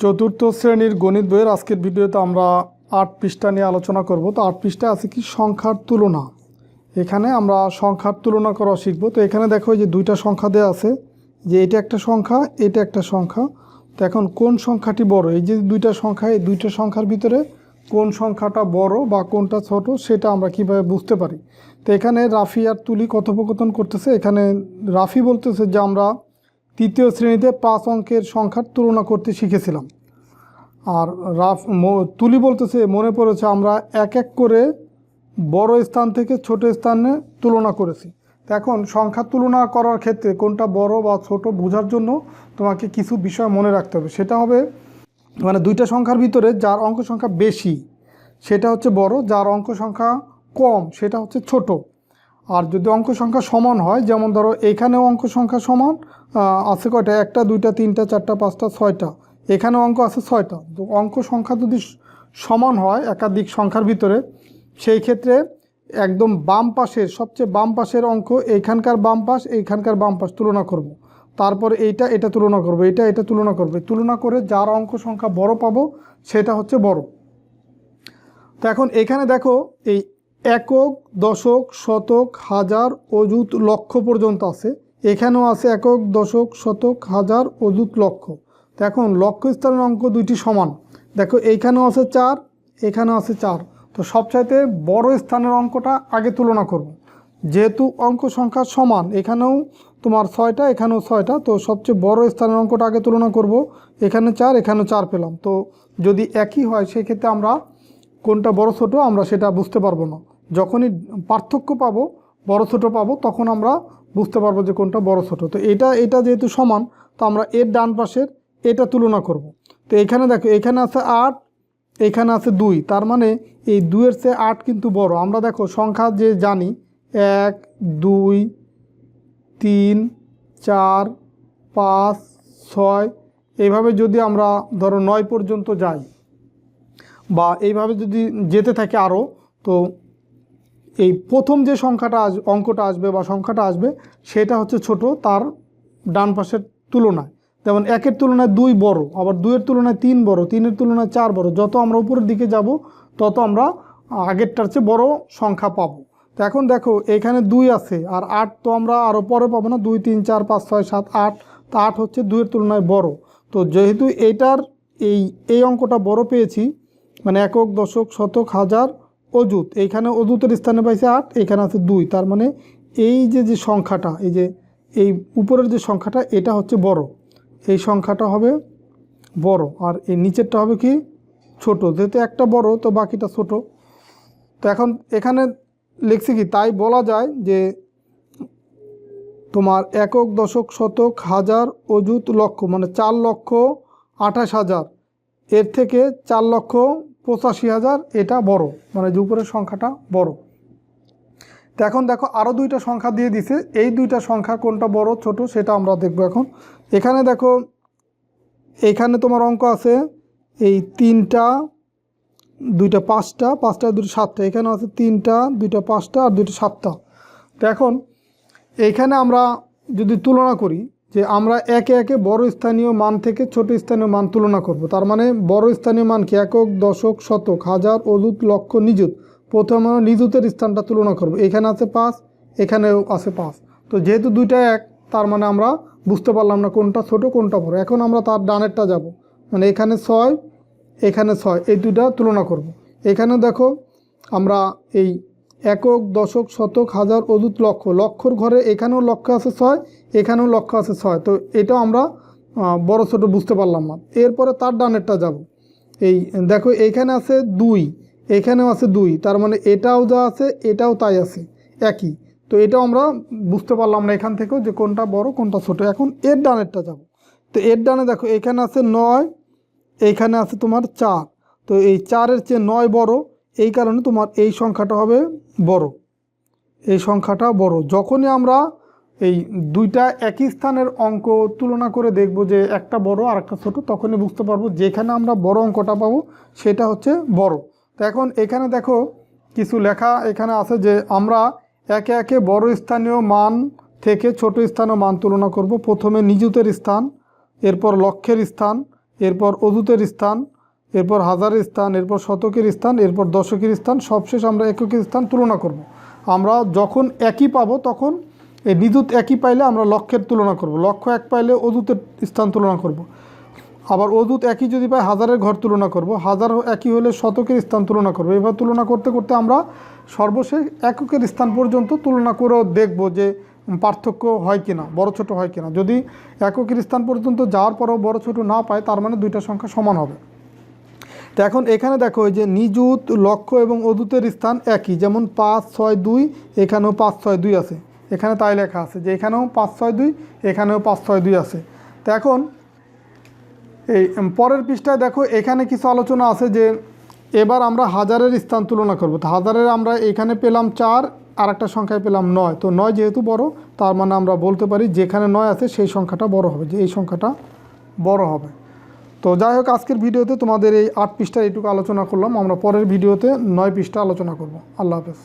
চতুর্থ শ্রেণীর গণিত বইয়ের আজকের ভিডিওতে আমরা ৮ পৃষ্ঠা নিয়ে আলোচনা করব। তো ৮ পৃষ্ঠা আছে কি সংখ্যার তুলনা। এখানে আমরা সংখ্যার তুলনা করা শিখব। তো এখানে দেখো যে দুইটা সংখ্যা দেওয়া আছে, যে এটা একটা সংখ্যা, এটা একটা সংখ্যা। তো এখন কোন সংখ্যাটি বড়, এই যে দুইটা সংখ্যা, এই দুইটা সংখ্যার ভিতরে কোন সংখ্যাটা বড় বা কোনটা ছোট সেটা আমরা কিভাবে বুঝতে পারি। তো এখানে রাফি আর তুলি কথোপকথন করতেছে। এখানে রাফি বলতেছে যে আমরা তৃতীয় শ্রেণীতে 5 অঙ্কের সংখ্যার তুলনা করতে শিখেছিলাম। আর তুলি বলতেছে মনে পড়েছে আমরা এক এক করে বড় স্থান থেকে ছোট স্থানে তুলনা করেছি। তো এখন সংখ্যা তুলনা করার ক্ষেত্রে কোনটা বড় বা ছোট বোঝার জন্য তোমাকে কিছু বিষয় মনে রাখতে হবে। সেটা হবে মানে দুইটা সংখ্যার ভিতরে যার অঙ্ক সংখ্যা বেশি সেটা হচ্ছে বড়, যার অঙ্ক সংখ্যা কম সেটা হচ্ছে ছোট। আর যদি অঙ্ক সংখ্যা সমান হয়, যেমন ধরো এখানেও অঙ্ক সংখ্যা সমান আছে কয়টা, 1টা 2টা 3টা 4টা 5টা 6টা, এখানেও অঙ্ক আছে 6টা। তো অঙ্ক সংখ্যা যদি সমান হয় একাধিক সংখ্যার ভিতরে, সেই ক্ষেত্রে একদম বাম পাশের সবচেয়ে বাম পাশের অঙ্ক এইখানকার বাম পাশ এইখানকার বাম পাশ তুলনা করব। তারপরে এটা তুলনা করব, এটা তুলনা করবে, তুলনা করে যার অঙ্ক সংখ্যা বড় পাবো সেটা হচ্ছে বড়। তো এখন এখানে দেখো এই একক, দশক, শতক, হাজার, অযুত, লক্ষ পর্যন্ত আছে। এখানেও আছে একক, দশক, শতক, হাজার, অযুত, লক্ষ। তো এখন লক্ষ স্থানের অঙ্ক দুইটি সমান। দেখো এইখানেও আছে 4, এখানেও আছে 4। তো সবচাইতে বড় স্থানের অঙ্কটা আগে তুলনা করব। যেহেতু অঙ্ক সংখ্যা সমান, এখানেও তোমার 6টা এখানেও 6টা, তো সবচেয়ে বড় স্থানের অঙ্কটা আগে তুলনা করব। এখানে 4 এখানেও 4 পেলাম। তো যদি একই হয় সেক্ষেত্রে আমরা কোনটা বড় ছোট আমরা সেটা বুঝতে পারবো না। যখনই পার্থক্য পাবো, বড় ছোট পাবো, তখন আমরা বুঝতে পারবো যে কোনটা বড় ছোট। তো এটা যেহেতু সমান, তো আমরা এর ডান পাশের এটা তুলনা করব। তো এখানে দেখো এখানে আছে 8, এখানে আছে 2, তার মানে এই 2-এর চেয়ে 8 কিন্তু বড়। আমরা দেখো সংখ্যা যে জানি 1 2 3 4 5 6, এইভাবে যদি আমরা ধরো 9 পর্যন্ত যাই বা এইভাবে যদি যেতে থাকে আরও, তো এই প্রথম যে সংখ্যাটা অঙ্কটা আসবে বা সংখ্যাটা আসবে সেটা হচ্ছে ছোট তার ডান পাশের তুলনায়। যেমন 1-এর তুলনায় 2 বড়, আবার 2-এর তুলনায় 3 বড়, 3-এর তুলনায় 4 বড়। যত আমরা উপরের দিকে যাব তত আমরা আগেরটার চেয়ে বড় সংখ্যা পাবো। তো এখন দেখো এখানে 2 আছে আর 8 তো আমরা আরও পরে পাবো না, 2 3 4 5 6 7 8। তো 8 হচ্ছে 2-এর তুলনায় বড়। তো যেহেতু এইটার এই অঙ্কটা বড় পেয়েছি, মানে একক, দশক, শতক, হাজার, অযুত, এইখানে অযুতের স্থানে পাইছে 8, এইখানে আছে 2, তার মানে এই যে সংখ্যাটা, এই উপরের যে সংখ্যাটা এটা হচ্ছে বড়, এই সংখ্যাটা হবে বড়। আর এই নিচেরটা হবে কি ছোট। যেহেতু একটা বড় তো বাকিটা ছোট। তো এখন এখানে লিখছি কি, তাই বলা যায় যে তোমার একক, দশক, শতক, হাজার, অযুত, লক্ষ, মানে 4,28,000 এর থেকে 4,85,000 এটা বড়, মানে যে উপরের সংখ্যাটা বড়। তো এখন দেখো আরও দুইটা সংখ্যা দিয়ে দিছে, এই দুইটা সংখ্যা কোনটা বড় ছোট সেটা আমরা দেখব এখন। এখানে দেখো এখানে তোমার অঙ্ক আছে এই 3টা 2টা 5টা, 5টা 2টা 7টা, এখানে আছে 3টা 2টা 5টা আর 2টা 7টা। তো এখন এইখানে আমরা যদি তুলনা করি, যে আমরা একে একে বড় স্থানীয় মান থেকে ছোট স্থানীয় মান তুলনা করব। তার মানে বড় স্থানীয় মান কি, একক, দশক, শতক, হাজার, অযুত, লক্ষ, নিযুত। প্রথমে আমরা নিযুতের স্থানটা তুলনা করব। এখানে আছে 5, এখানেও আছে 5। তো যেহেতু দুইটা এক, তার মানে আমরা বুঝতে পারলাম না কোনটা ছোট কোনটা বড়। এখন আমরা তার ডানেরটা যাব, মানে এখানে 6 এখানে 6, এই দুইটা তুলনা করব। এখানে দেখো আমরা এই একক, দশক, শতক, হাজার, অযুত, লক্ষ, লক্ষর ঘরে এখানেও লক্ষ আছে 6, এখানেও লক্ষ আছে 6। তো এটাও আমরা বড় ছোট বুঝতে পারলাম না। এরপরে তার ডানেরটা যাব, এই দেখো এইখানে আছে 2, এখানেও আছে 2, তার মানে এটাও যা আছে এটাও তাই আছে একই। তো এটাও আমরা বুঝতে পারলাম না এখান থেকেও যে কোনটা বড় কোনটা ছোট। এখন এর ডানেরটা যাব, তো এর ডানে দেখো এখানে আছে 9, এইখানে আছে তোমার 4। তো এই 4-এর চেয়ে 9 বড়, এই কারণে তোমার এই সংখ্যাটা হবে বড়, এই সংখ্যাটা বড়। যখনই আমরা এই দুইটা একই স্থানের অঙ্ক তুলনা করে দেখব যে একটা বড় আর একটা ছোট, তখনই বুঝতে পারবো যেখানে আমরা বড় অঙ্কটা পাবো সেটা হচ্ছে বড়। তো এখন এখানে দেখো কিছু লেখা এখানে আছে যে আমরা একে একে বড় স্থানীয় মান থেকে ছোট স্থানীয় মান তুলনা করব। প্রথমে নিযুতের স্থান, এরপর লক্ষের স্থান, এরপর অযুতের স্থান, এরপর হাজারের স্থান, এরপর শতকের স্থান, এরপর দশকের স্থান, সবশেষ আমরা এককের স্থান তুলনা করব। আমরা যখন একই পাবো তখন এই নিযুত একই পাইলে আমরা লক্ষের তুলনা করব, লক্ষ এক পাইলে অযুতের স্থান তুলনা করব। আবার অযুত একই যদি পাই হাজারের ঘর তুলনা করব, হাজার একই হলে শতকের স্থান তুলনা করব। এবার তুলনা করতে করতে আমরা সর্বশেষ এককের স্থান পর্যন্ত তুলনা করেও দেখব যে পার্থক্য হয় কিনা, বড় ছোট হয় কিনা। যদি এককের স্থান পর্যন্ত যাওয়ার পরেও বড় ছোট না পায়, তার মানে দুইটা সংখ্যা সমান হবে। তো এখন এখানে দেখো যে নিযুত, লক্ষ এবং অযুতের স্থান একই, যেমন 5, 6, 2, এখানেও 5, 6, 2 আছে। এখানে তাই লেখা আছে যে এখানেও 5, 6, 2, এখানেও 5, 6, 2 আছে। তো এখন এই পরের পৃষ্ঠায় দেখো এখানে কিছু আলোচনা আছে যে এবার আমরা হাজারের স্থান তুলনা করব। তো হাজারের আমরা এখানে পেলাম 4, আর একটা সংখ্যায় পেলাম 9। তো 9 যেহেতু বড়, তার মানে আমরা বলতে পারি যেখানে 9 আছে সেই সংখ্যাটা বড় হবে, যে এই সংখ্যাটা বড় হবে। তো যাই হোক, আজকের ভিডিওতে তোমাদের এই 8 পৃষ্ঠা এইটুকু আলোচনা করলাম। আমরা পরের ভিডিওতে 9 পৃষ্ঠা আলোচনা করব। আল্লাহ হাফেজ।